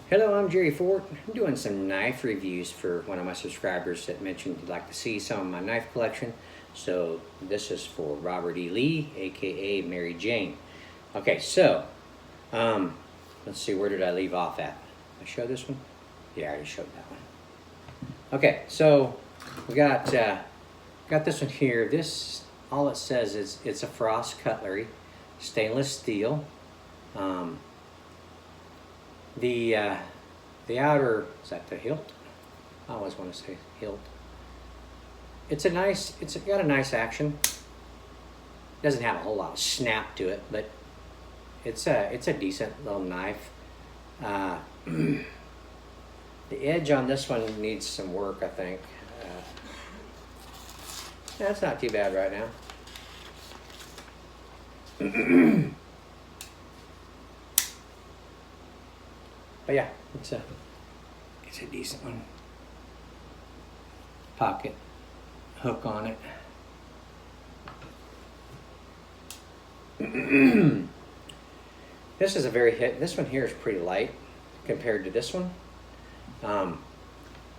Hello, I'm Jerry Fort. I'm doing some knife reviews for one of my subscribers that mentioned he'd like to see some of my knife collection. So this is for Robert E. Lee, aka Mary Jane. Okay, so let's see, where did I leave off at? I showed this one? Yeah, I already showed that one. Okay, so we got this one here. This, all it says is it's a Frost cutlery, stainless steel. The outer, is that the hilt? I always want to say hilt. It's got a nice action. Doesn't have a whole lot of snap to it, but it's a decent little knife. The edge on this one needs some work, I think. That's not too bad right now. But yeah, it's a decent one. Pocket hook on it. This is a this one here is pretty light compared to this one.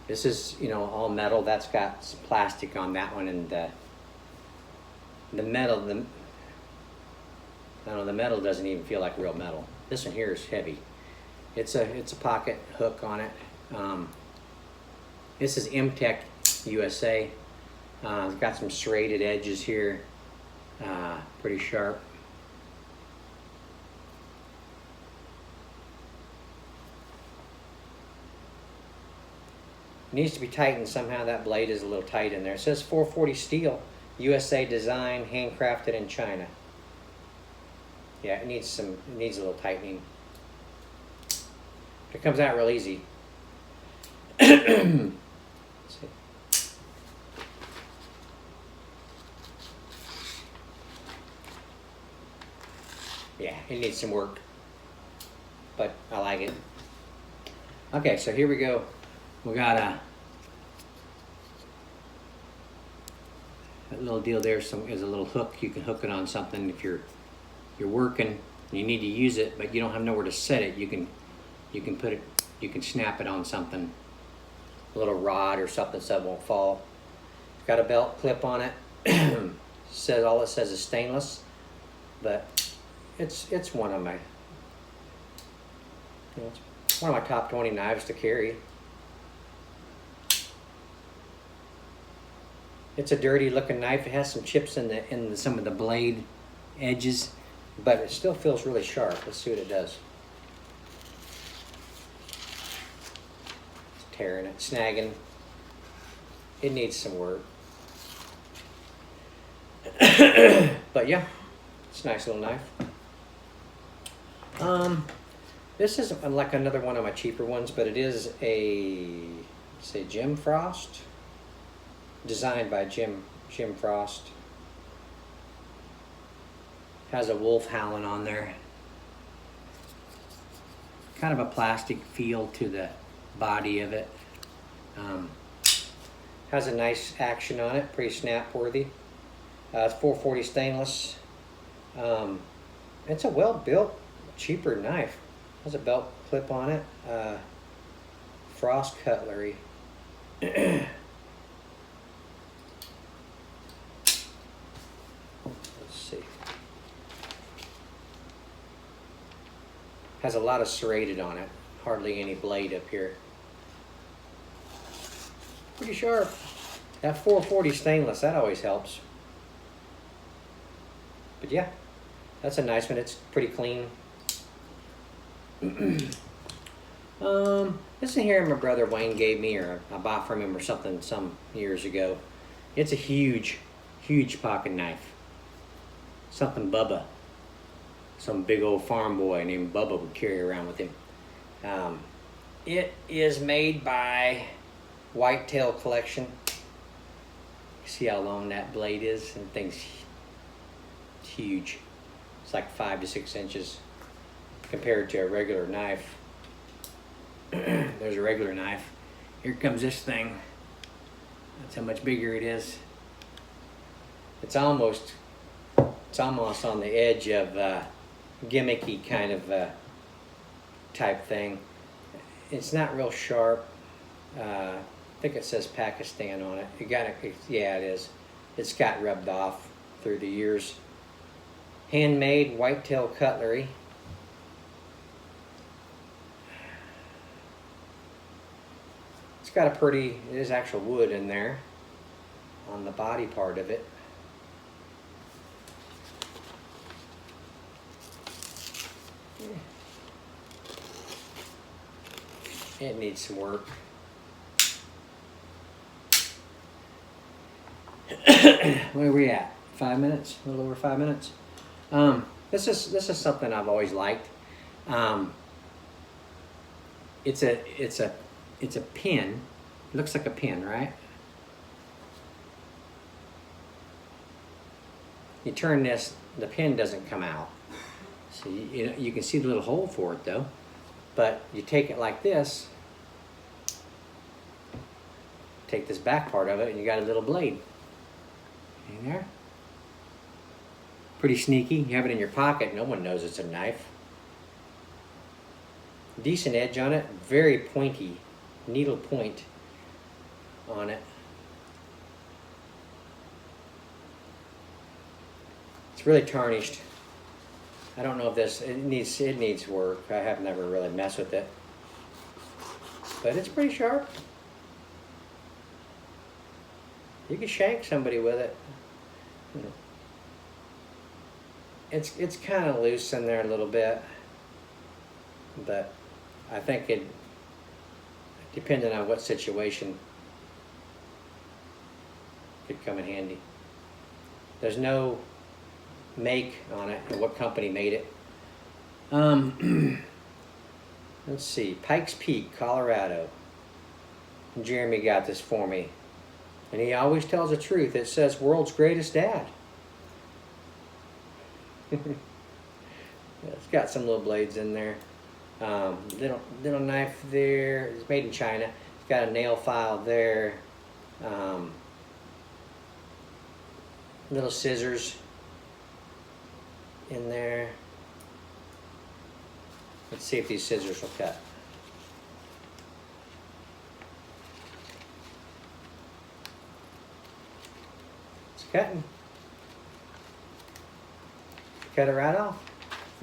This is, all metal. That's got some plastic on that one, and the metal, I don't know, the metal doesn't even feel like real metal. This one here is heavy. It's a pocket hook on it. This is M-Tech USA. It's got some serrated edges here, pretty sharp. It needs to be tightened somehow. That blade is a little tight in there. It says 440 steel, USA design, handcrafted in China. Yeah, it needs a little tightening. It comes out real easy. Let's see. Yeah, it needs some work, but I like it. Okay, so here we go. We got a little deal there. Is a little hook. You can hook it on something if you're working and you need to use it, but you don't have nowhere to set it. You can put it. You can snap it on something, a little rod or something, so it won't fall. Got a belt clip on it. All it says is stainless, but it's one of my it's one of my top 20 knives to carry. It's a dirty looking knife. It has some chips in some of the blade edges, but it still feels really sharp. Let's see what it does. It's tearing it, snagging. It needs some work. But yeah, it's a nice little knife. This is like another one of my cheaper ones, but it is say Jim Frost. Designed by Jim Frost. Has a wolf howling on there. Kind of a plastic feel to the body of it. Has a nice action on it, pretty snap worthy. It's 440 stainless. It's a well built, cheaper knife. Has a belt clip on it. Frost cutlery. Has a lot of serrated on it. Hardly any blade up here. Pretty sharp. That 440 stainless, that always helps. But yeah, that's a nice one. It's pretty clean. This in here my brother Wayne gave me, or I bought from him or something some years ago. It's a huge pocket knife. Something Bubba, some big old farm boy named Bubba would carry around with him. It is made by Whitetail Collection. See how long that blade is? And thing's huge. It's like 5 to 6 inches compared to a regular knife. There's a regular knife. Here comes this thing. That's how much bigger it is. It's almost on the edge of gimmicky kind of type thing. it's not real sharp. I think it says Pakistan on it. Yeah, it is. It's got rubbed off through the years. Handmade whitetail cutlery. It's got it is actual wood in there on the body part of it. It needs some work. Where are we at? 5 minutes? A little over 5 minutes. This is something I've always liked. It's a pin. It looks like a pin, right? You turn this, the pin doesn't come out. So you can see the little hole for it though. But you take it like this, take this back part of it, and you got a little blade. In there. Pretty sneaky. You have it in your pocket, no one knows it's a knife. Decent edge on it, very pointy, needle point on it. It's really tarnished. I don't know if it needs work. I have never really messed with it. But it's pretty sharp. You can shank somebody with it. It's kind of loose in there a little bit. But I think depending on what situation, could come in handy. There's no make on it and what company made it. Let's see, Pikes Peak, Colorado. Jeremy got this for me, and he always tells the truth. It says world's greatest dad. It's got some little blades in there. Little knife there. It's made in China. It's got a nail file there. Little scissors in there. Let's see if these scissors will cut. It's cutting. Cut it right off.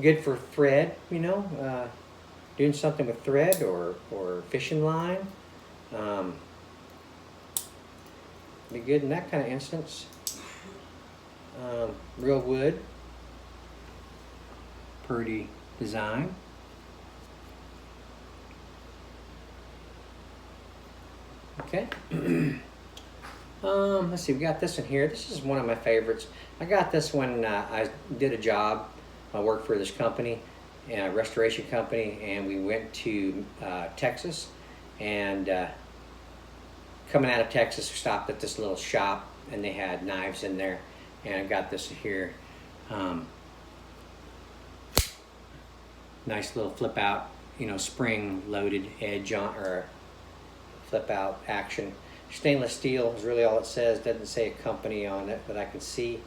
Good for thread, doing something with thread or fishing line. Be good in that kind of instance. Real wood. Pretty design. Okay. Let's see, we got this one here. This is one of my favorites. I got this when I did a job. I worked for this company, a restoration company, and we went to Texas. And coming out of Texas, we stopped at this little shop, and they had knives in there. And I got this here. Nice little flip out, spring loaded edge on, or flip out action. Stainless steel is really all it says. Doesn't say a company on it that I can see,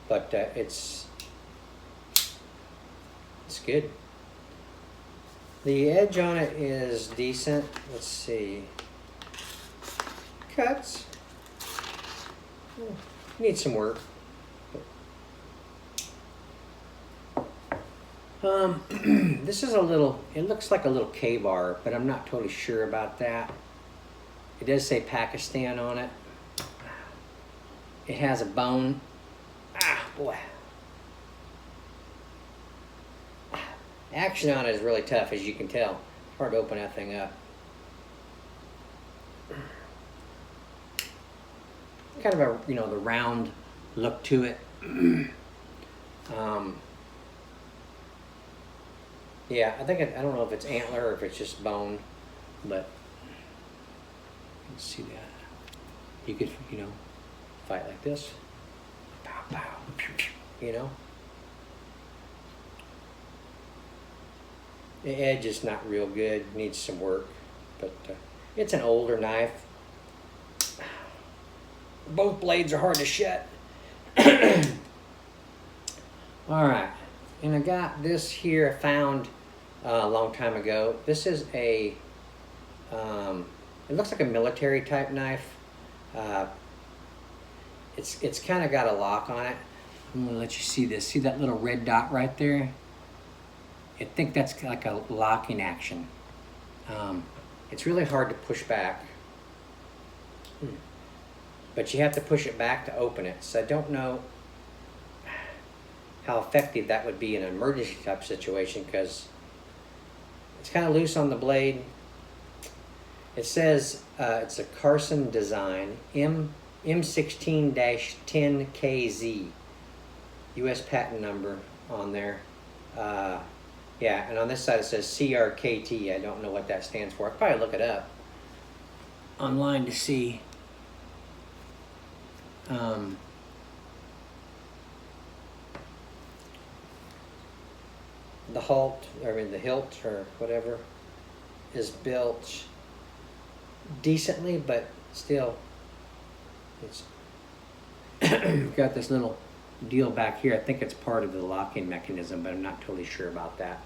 but it's good. The edge on it is decent. Let's see. Cuts. Need some work. This is it looks like a little K-bar, but I'm not totally sure about that. It does say Pakistan on it. It has a bone. Boy. Action on it is really tough, as you can tell. It's hard to open that thing up. Kind of a, the round look to it. Yeah, I don't know if it's antler or if it's just bone, but let's see that. You could, fight like this. Pow, pow, pew, pew, The edge is not real good, needs some work, but it's an older knife. Both blades are hard to shut. All right, and I got this here I found a long time ago. This is a It looks like a military type knife. It's kind of got a lock on it. I'm gonna let you see this. See that little red dot right there? I think that's like a locking action. It's really hard to push back, but you have to push it back to open it. So I don't know how effective that would be in an emergency type situation, because it's kind of loose on the blade. It says it's a Carson design, M16-10KZ, US patent number on there. Yeah, and on this side it says CRKT. I don't know what that stands for. I'll probably look it up online to see. The hilt or whatever is built decently, but still it's got this little deal back here. I think it's part of the locking mechanism, but I'm not totally sure about that.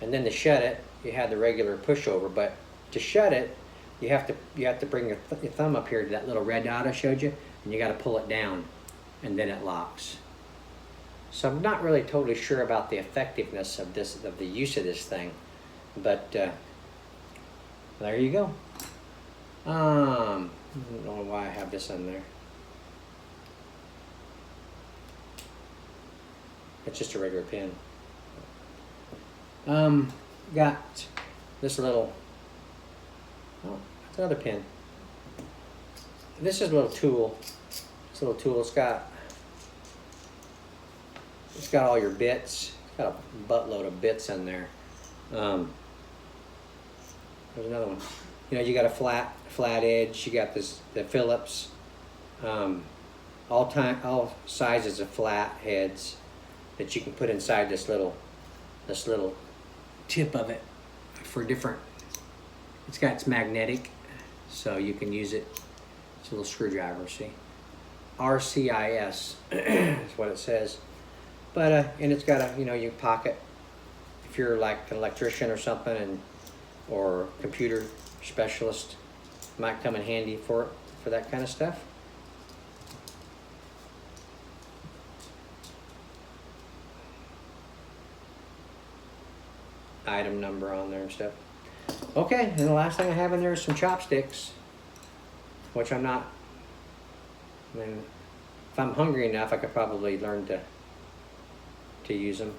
And then to shut it, you have the regular pushover, but to shut it, you have to bring your thumb up here to that little red dot I showed you, and you got to pull it down, and then it locks. So I'm not really totally sure about the effectiveness of the use of this thing, but there you go. I don't know why I have this on there. It's just a regular pin. Got this little, oh, that's another pin. This is a little tool. This little tool, it's got all your bits. It's got a buttload of bits in there. There's another one. You know, you got a flat edge. You got the Phillips. All sizes of flat heads that you can put inside this little tip of it for different. It's magnetic, so you can use it. It's a little screwdriver. See, RCIS is what it says. But and it's got your pocket if you're like an electrician or something, or computer specialist, might come in handy for that kind of stuff. Item number on there and stuff. Okay, and the last thing I have in there is some chopsticks, which if I'm hungry enough, I could probably learn to use them,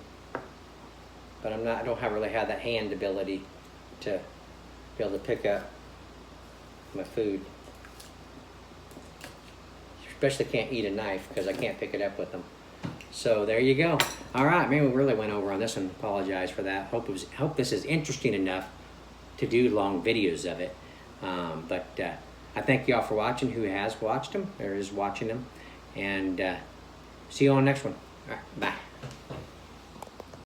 but I don't really have that hand ability to be able to pick up my food. Especially can't eat a knife because I can't pick it up with them. So there you go. All right, maybe we really went over on this one. Apologize for that. Hope this is interesting enough to do long videos of it. But I thank y'all for watching. Who has watched them or is watching them, and see you on the next one. All right, bye.